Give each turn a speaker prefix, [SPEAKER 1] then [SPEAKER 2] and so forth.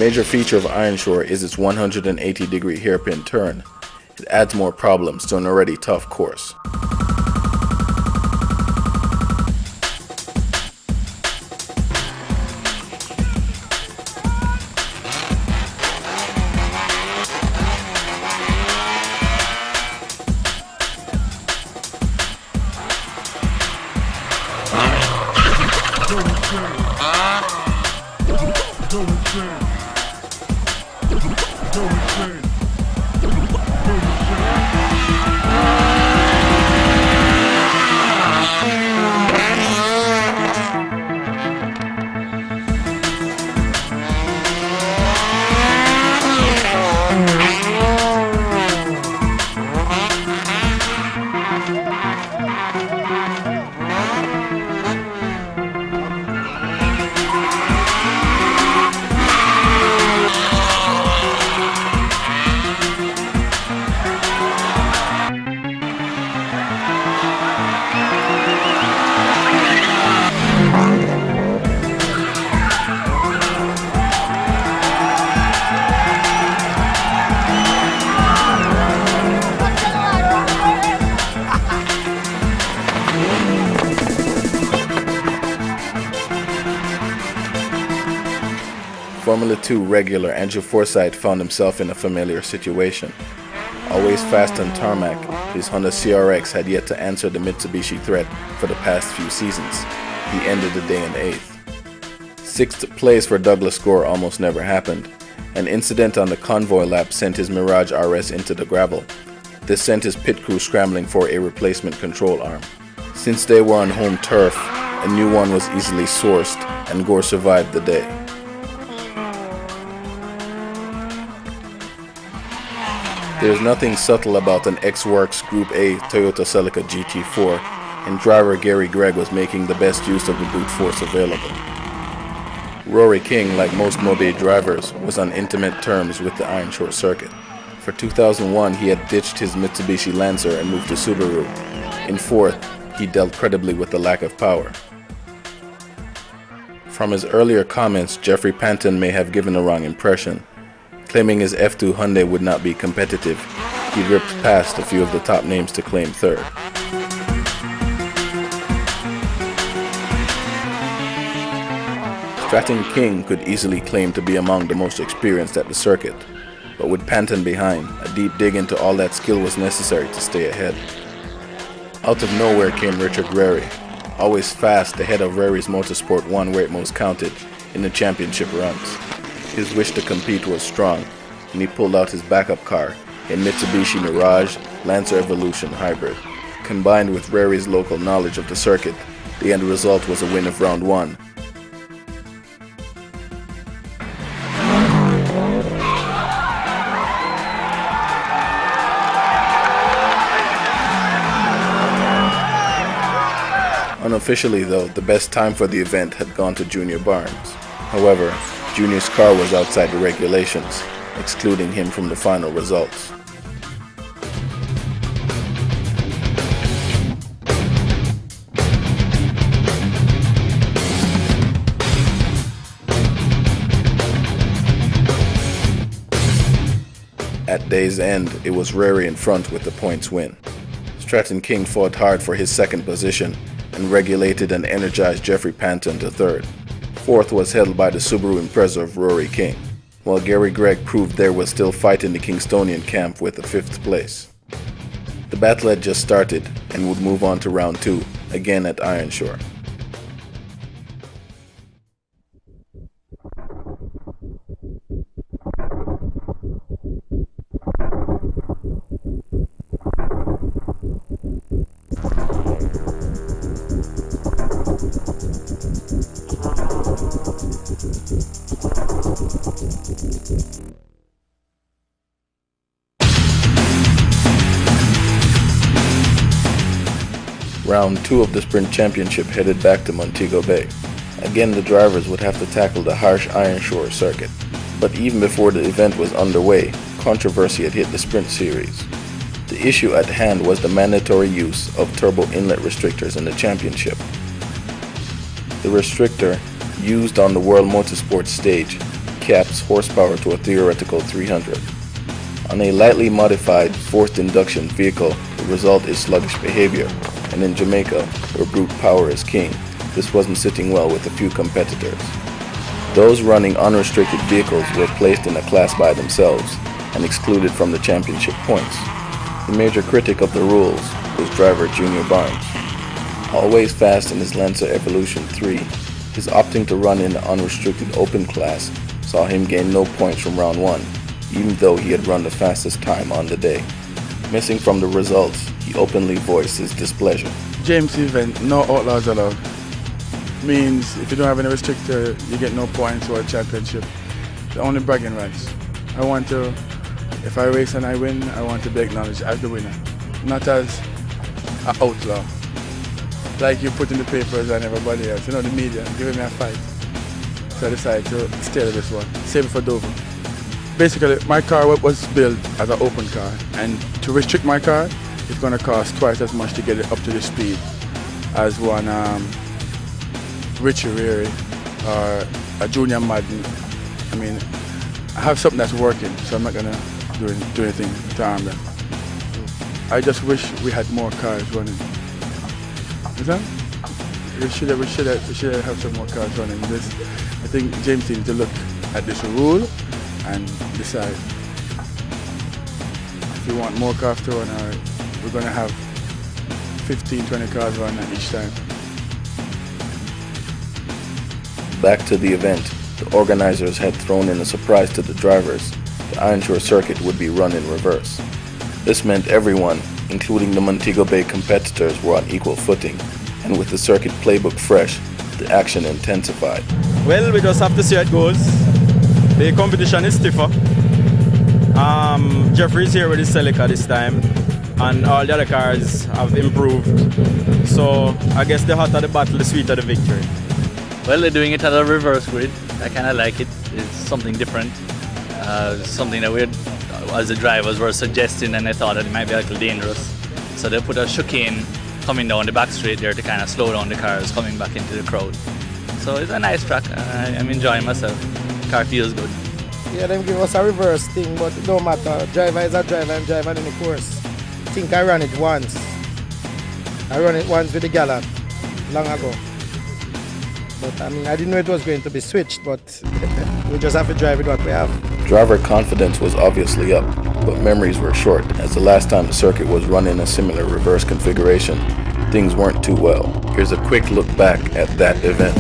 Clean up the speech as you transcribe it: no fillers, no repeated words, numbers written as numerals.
[SPEAKER 1] major feature of Ironshore is its 180-degree hairpin turn. It adds more problems to an already tough course. Formula 2 regular Andrew Forsythe found himself in a familiar situation. Always fast on tarmac, his Honda CRX had yet to answer the Mitsubishi threat for the past few seasons. He ended the day in 8th. 6th place for Douglas Gore almost never happened. An incident on the convoy lap sent his Mirage RS into the gravel. This sent his pit crew scrambling for a replacement control arm. Since they were on home turf, a new one was easily sourced, and Gore survived the day. There's nothing subtle about an X-Works Group A Toyota Celica GT4, and driver Gary Gregg was making the best use of the brute force available. Rory King, like most Mobile drivers, was on intimate terms with the Ironshore circuit. For 2001, he had ditched his Mitsubishi Lancer and moved to Subaru. In 4th, he dealt credibly with the lack of power. From his earlier comments, Jeffrey Panton may have given a wrong impression. Claiming his F2 Hyundai would not be competitive, he ripped past a few of the top names to claim 3rd. Stratton King could easily claim to be among the most experienced at the circuit, but with Panton behind, a deep dig into all that skill was necessary to stay ahead. Out of nowhere came Richard Rary, always fast ahead of Rary's Motorsport 1 where it most counted in the championship runs. His wish to compete was strong, and he pulled out his backup car, a Mitsubishi Mirage Lancer Evolution hybrid. Combined with Rary's local knowledge of the circuit, the end result was a win of round 1. Unofficially though, the best time for the event had gone to Junior Barnes. However, Junior's car was outside the regulations, excluding him from the final results. At day's end, it was Rary in front with the points win. Stratton King fought hard for his 2nd position and regulated and energized Jeffrey Panton to 3rd. 4th was held by the Subaru Impreza of Rory King, while Gary Gregg proved there was still fight in the Kingstonian camp with the 5th place. The battle had just started and would move on to round 2, again at Ironshore. Round 2 of the Sprint Championship headed back to Montego Bay. Again, the drivers would have to tackle the harsh Ironshore circuit. But even before the event was underway, controversy had hit the Sprint Series. The issue at hand was the mandatory use of turbo inlet restrictors in the championship. The restrictor, used on the World Motorsport stage, caps horsepower to a theoretical 300. On a lightly modified forced induction vehicle, the result is sluggish behavior, and in Jamaica, where brute power is king, this wasn't sitting well with a few competitors. Those running unrestricted vehicles were placed in a class by themselves and excluded from the championship points. The major critic of the rules was driver Junior Barnes. Always fast in his Lancer Evolution 3, his opting to run in the unrestricted open class saw him gain no points from round 1, even though he had run the fastest time on the day. Missing from the results, he openly voiced his displeasure.
[SPEAKER 2] James event, no outlaws allowed. Means if you don't have any restrictor, you get no points for a championship. The only bragging rights. I want to, if I race and I win, I want to be acknowledged as the winner, not as an outlaw. Like you put in the papers and everybody else, you know, the media, giving me a fight. So I decided to stay with this one, save it for Dover. Basically, my car was built as an open car, and to restrict my car, it's going to cost twice as much to get it up to the speed as one Richie Reary or a Junior Madden. I mean, I have something that's working, so I'm not going to do anything to harm that. I just wish we had more cars running. You know? We should have some more cars running. I think James needs to look at this rule and decide if you want more cars to run, or we're going to have 15, 20 cars running each time.
[SPEAKER 1] Back to the event, the organizers had thrown in a surprise to the drivers. The Ironshore circuit would be run in reverse. This meant everyone, including the Montego Bay competitors, were on equal footing, and with the circuit playbook fresh, the action intensified.
[SPEAKER 3] Well, we just have to see how it goes. The competition is stiffer. Jeffrey's here with his Celica this time, and all the other cars have improved. So I guess the hotter the battle, the sweeter the victory.
[SPEAKER 4] Well, they're doing it at a reverse grid. I kind of like it. It's something different. Something that we, as the drivers, were suggesting, and I thought that it might be a little dangerous. So they put a chicane coming down the back straight there to kind of slow down the cars coming back into the crowd. So it's a nice track. I'm enjoying myself. The car feels good.
[SPEAKER 5] Yeah, them give us a reverse thing, but it don't matter. Driver is a driver, I'm driving in the course. I think I ran it once. I ran it once with the Gallop long ago. But I mean, I didn't know it was going to be switched, but we just have to drive with what we have.
[SPEAKER 1] Driver confidence was obviously up, but memories were short, as the last time the circuit was run in a similar reverse configuration, things weren't too well. Here's a quick look back at that event.